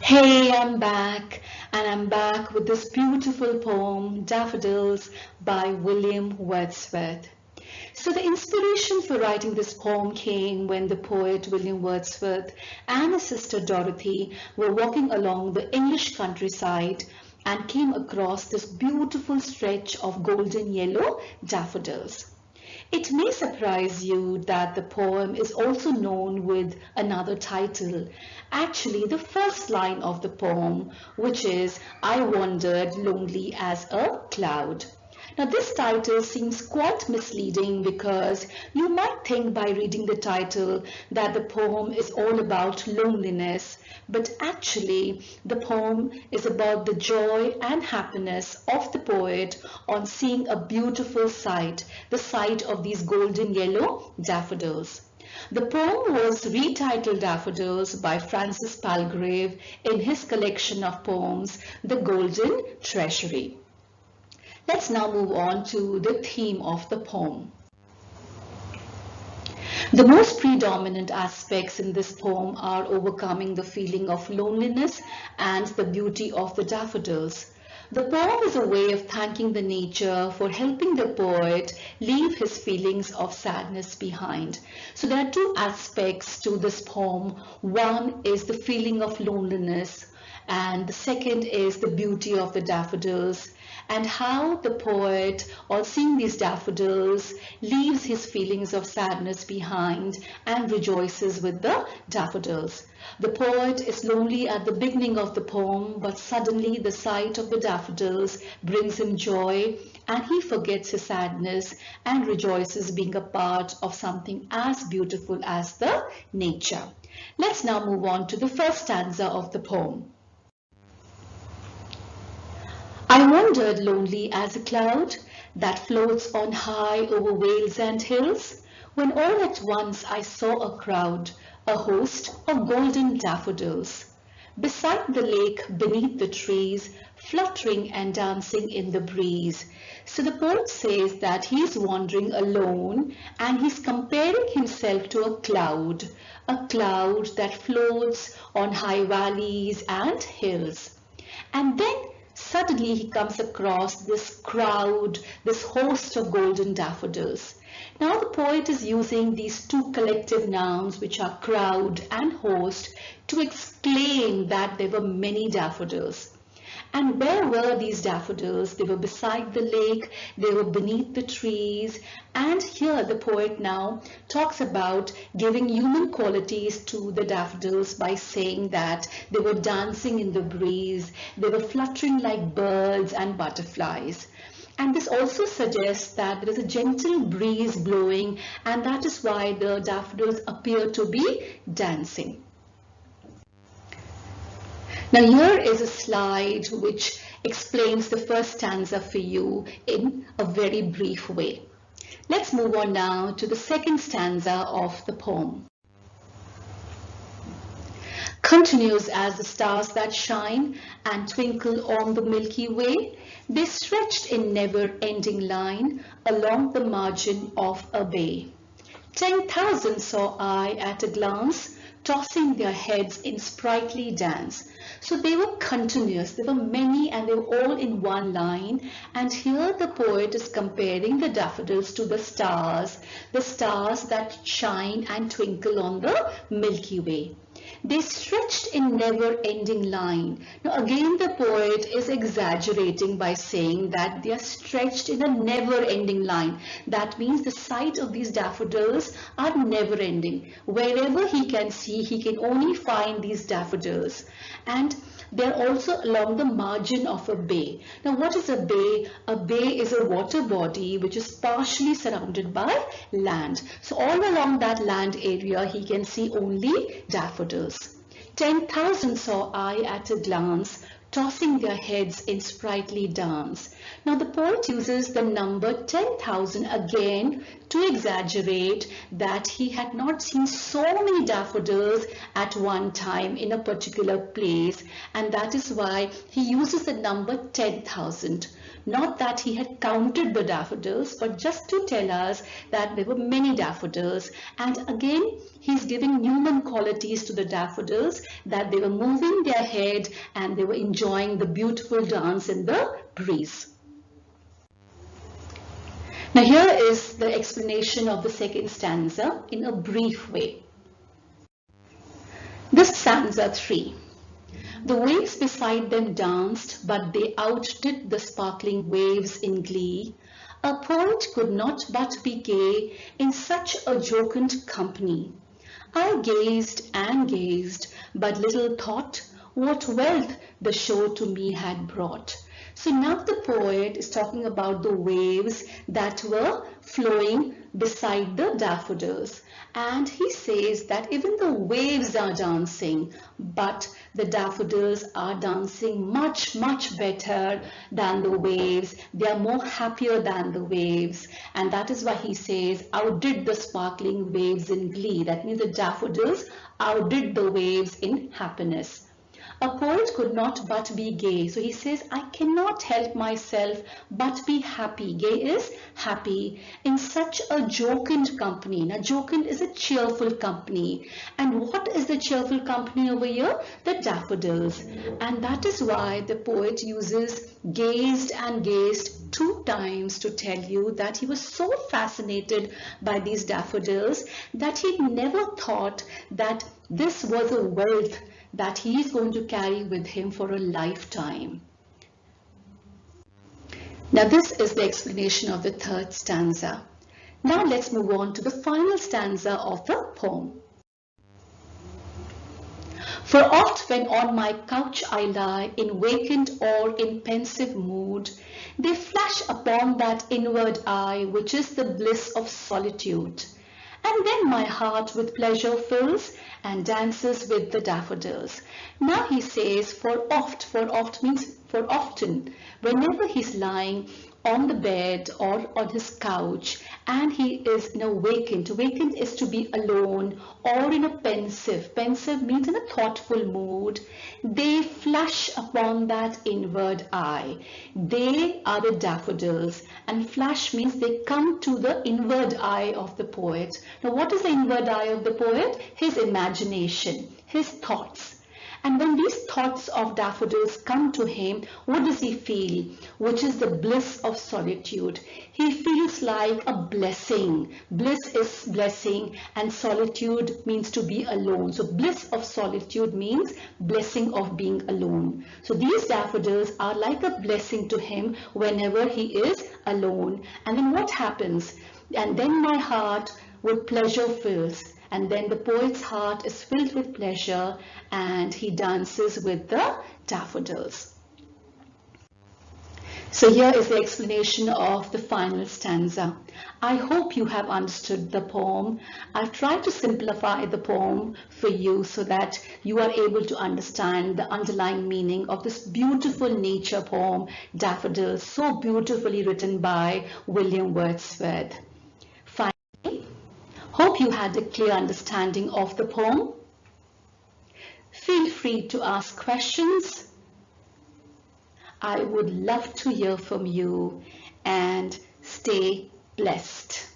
Hey, I'm back with this beautiful poem, Daffodils by William Wordsworth. So the inspiration for writing this poem came when the poet William Wordsworth and his sister Dorothy were walking along the English countryside and came across this beautiful stretch of golden yellow daffodils. It may surprise you that the poem is also known with another title. Actually, the first line of the poem, which is I wandered lonely as a cloud. Now, this title seems quite misleading because you might think by reading the title that the poem is all about loneliness, but actually, the poem is about the joy and happiness of the poet on seeing a beautiful sight, the sight of these golden yellow daffodils. The poem was retitled Daffodils by Francis Palgrave in his collection of poems, The Golden Treasury. Let's now move on to the theme of the poem. The most predominant aspects in this poem are overcoming the feeling of loneliness and the beauty of the daffodils. The poem is a way of thanking the nature for helping the poet leave his feelings of sadness behind. So there are two aspects to this poem. One is the feeling of loneliness, and the second is the beauty of the daffodils and how the poet, on seeing these daffodils, leaves his feelings of sadness behind and rejoices with the daffodils. The poet is lonely at the beginning of the poem, but suddenly the sight of the daffodils brings him joy and he forgets his sadness and rejoices being a part of something as beautiful as the nature. Let's now move on to the first stanza of the poem. I wandered lonely as a cloud that floats on high over vales and hills, when all at once I saw a crowd, a host of golden daffodils. Beside the lake, beneath the trees, fluttering and dancing in the breeze. So the poet says that he's wandering alone and he's comparing himself to a cloud that floats on high valleys and hills. And then suddenly he comes across this crowd, this host of golden daffodils. Now the poet is using these two collective nouns, which are crowd and host, to exclaim that there were many daffodils. And where were these daffodils? They were beside the lake, they were beneath the trees, and here the poet now talks about giving human qualities to the daffodils by saying that they were dancing in the breeze, they were fluttering like birds and butterflies. And this also suggests that there is a gentle breeze blowing, and that is why the daffodils appear to be dancing. Now here is a slide which explains the first stanza for you in a very brief way. Let's move on now to the second stanza of the poem. Continues as the stars that shine and twinkle on the Milky Way, they stretched in never-ending line along the margin of a bay. 10,000 saw I at a glance, tossing their heads in sprightly dance. So they were continuous, there were many and they were all in one line. And here the poet is comparing the daffodils to the stars that shine and twinkle on the Milky Way. They stretched in never-ending line. Now again the poet is exaggerating by saying that they are stretched in a never-ending line. That means the sight of these daffodils are never-ending. Wherever he can see, he can only find these daffodils. And they're also along the margin of a bay. Now what is a bay? A bay is a water body which is partially surrounded by land. So all along that land area he can see only daffodils. 10,000 saw I at a glance, tossing their heads in sprightly dance. Now the poet uses the number 10,000 again to exaggerate that he had not seen so many daffodils at one time in a particular place, and that is why he uses the number 10,000. Not that he had counted the daffodils, but just to tell us that there were many daffodils. And again, he's giving human qualities to the daffodils, that they were moving their head and they were enjoying the beautiful dance in the breeze. Now here is the explanation of the second stanza in a brief way. This stanza 3. The waves beside them danced, but they outdid the sparkling waves in glee. A poet could not but be gay in such a jocund company. I gazed and gazed, but little thought what wealth the show to me had brought. So now the poet is talking about the waves that were flowing beside the daffodils. And he says that even the waves are dancing, but the daffodils are dancing much, much better than the waves. They are more happier than the waves. And that is why he says, outdid the sparkling waves in glee. That means the daffodils outdid the waves in happiness. A poet could not but be gay. So he says, I cannot help myself but be happy. Gay is happy in such a jocund company. Now, jocund is a cheerful company. And what is the cheerful company over here? The daffodils. And that is why the poet uses gazed and gazed 2 times to tell you that he was so fascinated by these daffodils that he never thought that this was a wealth that he is going to carry with him for a lifetime. Now this is the explanation of the third stanza. Now let's move on to the final stanza of the poem. For oft when on my couch I lie, in vacant or in pensive mood, they flash upon that inward eye, which is the bliss of solitude. And then my heart with pleasure fills and dances with the daffodils. Now he says, for oft means for often, whenever he's lying on the bed or on his couch and he is in a vacant is to be alone, or in a pensive means in a thoughtful mood, they flash upon that inward eye. They are the daffodils, and flash means they come to the inward eye of the poet. Now what is the inward eye of the poet? His imagination, his thoughts. And when these thoughts of daffodils come to him, what does he feel? Which is the bliss of solitude. He feels like a blessing. Bliss is blessing, and solitude means to be alone. So bliss of solitude means blessing of being alone. So these daffodils are like a blessing to him whenever he is alone. And then what happens? And then my heart with pleasure fills. And then the poet's heart is filled with pleasure and he dances with the daffodils. So here is the explanation of the final stanza. I hope you have understood the poem. I've tried to simplify the poem for you so that you are able to understand the underlying meaning of this beautiful nature poem, Daffodils, so beautifully written by William Wordsworth. Hope you had a clear understanding of the poem. Feel free to ask questions. I would love to hear from you, and stay blessed.